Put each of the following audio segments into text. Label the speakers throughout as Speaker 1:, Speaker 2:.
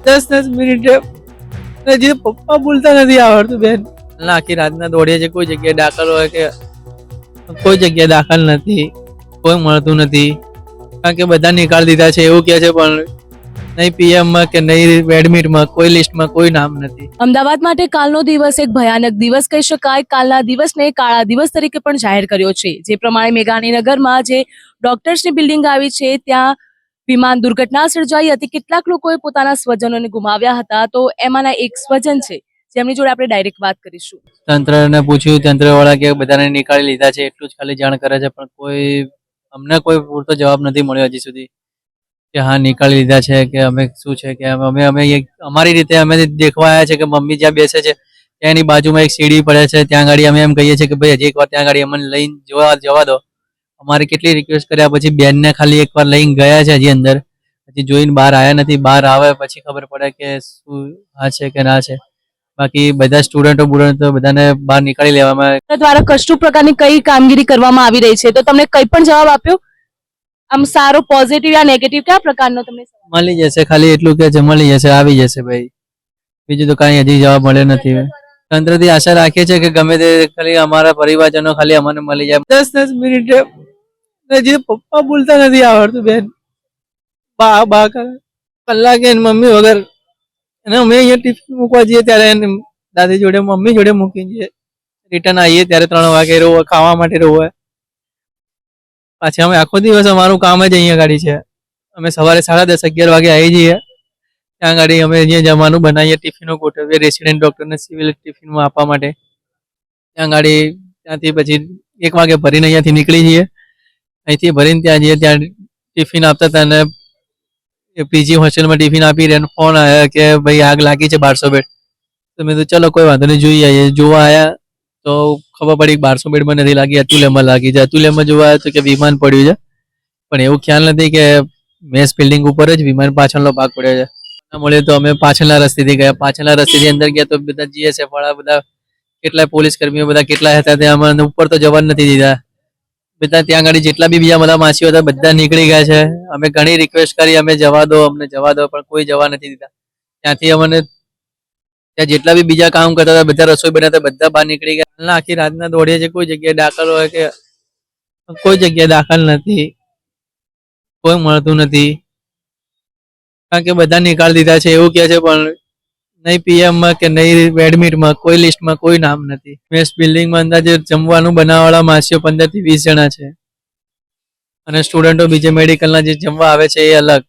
Speaker 1: 10 મિનિટે હજી પપ્પા બોલતા નથી આવડતું બેન. આખી રાતના દોડીએ છીએ, કોઈ જગ્યાએ દાખલ હોય કે કોઈ જગ્યાએ દાખલ નથી, કોઈ મળતું નથી. કારણ કે બધા નીકાળી દીધા છે એવું કહે છે, પણ નહીં પીએમમાં કે નહીં એડમિટમાં કોઈ લિસ્ટમાં કોઈ નામ નથી.
Speaker 2: અમદાવાદ માટે કાલનો દિવસ એક ભયાનક દિવસ કહી શકાય. કાલના દિવસને કાળા દિવસ તરીકે પણ જાહેર કર્યો છે. જે પ્રમાણે મેઘાણીનગરમાં જે ડોક્ટર્સની બિલ્ડિંગ આવી છે ત્યાં વિમાન દુર્ઘટના સર્જાઈ હતી. કેટલાક લોકોએ પોતાના સ્વજનોને ગુમાવ્યા હતા. તો એમાંના એક સ્વજન છે જેમની જોડે આપણે ડાયરેક્ટ વાત કરીશું.
Speaker 1: તંત્રને પૂછ્યું, તંત્રવાળા કે બધાને નીકાળી લીધા છે એટલું જ ખાલી જાણ કરે છે, પણ અમને કોઈ પૂરતો જવાબ નથી મળ્યો હજી સુધી કે હા નીકાળી લીધા છે કે અમે શું છે કે અમારી રીતે અમે દેખવા આવ્યા છે કે મમ્મી જ્યાં બેસે છે ત્યાં એની બાજુમાં એક સીડી પડે છે, ત્યાં ગાડી અમે એમ કહીએ છીએ કે ભાઈ હજી એકવાર ત્યાં ગાડી અમને લઈને જવા દો. અમારે કેટલી રિક્વેસ્ટ કર્યા પછી બેનને ખાલી એકવાર લઈને ગયા છે, હજી અંદર હજી જોઈને બહાર આવ્યા નથી. બહાર આવે પછી ખબર પડે કે શું હા છે કે ના છે. બાકી બધા સ્ટુડન્ટો બધાને બહાર નીકાળી લેવામાં
Speaker 2: દ્વારા કશું પ્રકારની કઈ કામગીરી કરવામાં આવી રહી છે, તો તમને કઈ પણ જવાબ આપ્યો આમ સારો, પોઝિટિવ યા નેગેટિવ કયા પ્રકારનો તમને
Speaker 1: મળી જશે? ખાલી એટલું કે મળી જશે, આવી જશે ભાઈ. બીજું તો કાંઈ હજી જવાબ મળ્યો નથી. તંત્રથી આશા રાખીએ છીએ કે ગમે તે ખાલી અમારા પરિવારજનો ખાલી અમને મળી જાય. 10 મિનિટે હજી પપ્પા બોલતા નથી આવડતું બેન. બા કલાકે મમ્મી વગર અને અમે અહીંયા ટિફિન મૂકવા જઈએ ત્યારે દાદી જોડે મમ્મી જોડે મૂકી જઈએ. રિટર્ન આવીએ ત્યારે 3 વાગે ખાવા માટે રહો. પાછી અમે આખો દિવસ અમારું કામ જ અહીંયા ગાડી છે. અમે સવારે 10:30 11 વાગે આવી જઈએ. ત્યાં ગાડી અમે અહીંયા જમવાનું બનાવીએ, ટિફિનો ગોઠવીએ રેસિડેન્ટ ડોક્ટરને સિવિલ ટિફિનમાં આપવા માટે. ત્યાં ગાડી ત્યાંથી પછી 1 વાગે ભરીને અહીંયાથી નીકળી જઈએ. અહીંથી ભરીને ત્યાં જઈએ, ત્યાં ટિફિન આપતા હતા અને પીજી હોસ્ટેલમાં ટિફિન આપી રહ્યા. ફોન આવ્યા કે ભાઈ આગ લાગી છે 1200 બેડ. તો મેં તો ચલો કોઈ વાંધો નહીં, જોઈ આવીએ. જોવા આવ્યા તો ખબર પડી 1200 બેડમાં નથી લાગી, અતુલ્યમાં લાગી છે. અતુલ્યમાં જોવા આવ્યા તો કે વિમાન પડ્યું છે, પણ એવું ખ્યાલ નથી કે મેસ બિલ્ડિંગ ઉપર જ વિમાન પાછળનો ભાગ પડ્યો છે. મળે તો અમે પાછળના રસ્તેથી ગયા. પાછળના રસ્તેથી અંદર ગયા તો બધા જીએસએફ વાળા બધા કેટલાય પોલીસ કર્મીઓ બધા કેટલા હતા ત્યાં અમને ઉપર તો જવા નથી દીધા. બધા ત્યાં આગળ જેટલા બી બીજા બધા માસીઓ હતા બધા નીકળી ગયા છે. અમે ઘણી રિક્વેસ્ટ કરી, અમે જવા દો, અમને જવા દો, પણ કોઈ જવા નથી દીધા. ત્યાંથી અમને ત્યાં જેટલા બી બીજા કામ કરતા હતા બધા રસોઈ બનાવતા બધા બહાર નીકળી ગયા. આખી રાતના દોડીએ છીએ, કોઈ જગ્યાએ દાખલ હોય કે કોઈ જગ્યાએ દાખલ નથી, કોઈ મળતું નથી. કારણ કે બધા નીકાળી દીધા છે એવું કહે છે, પણ નહીં પીએમમાં કે નહીં એડમિટમાં કોઈ લિસ્ટમાં કોઈ નામ નથી. મેસ બિલ્ડિંગમાં અંદાજે જમવાનું બનાવવાવાળા માસીઓ 15 થી 20 જણા છે અને સ્ટુડન્ટો બીજે મેડિકલના જે જમવા આવે છે એ અલગ.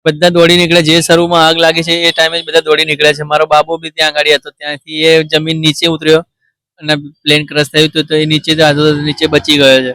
Speaker 1: બધા દોડી નીકળે. જે શરૂમાં આગ લાગી છે એ ટાઈમે જ બધા દોડી નીકળે છે. મારો બાબુ બી ત્યાં આગળ હતો, ત્યાંથી એ જમીન નીચે ઉતર્યો અને પ્લેન ક્રશ થયું હતું તો એ નીચે બચી ગયો છે.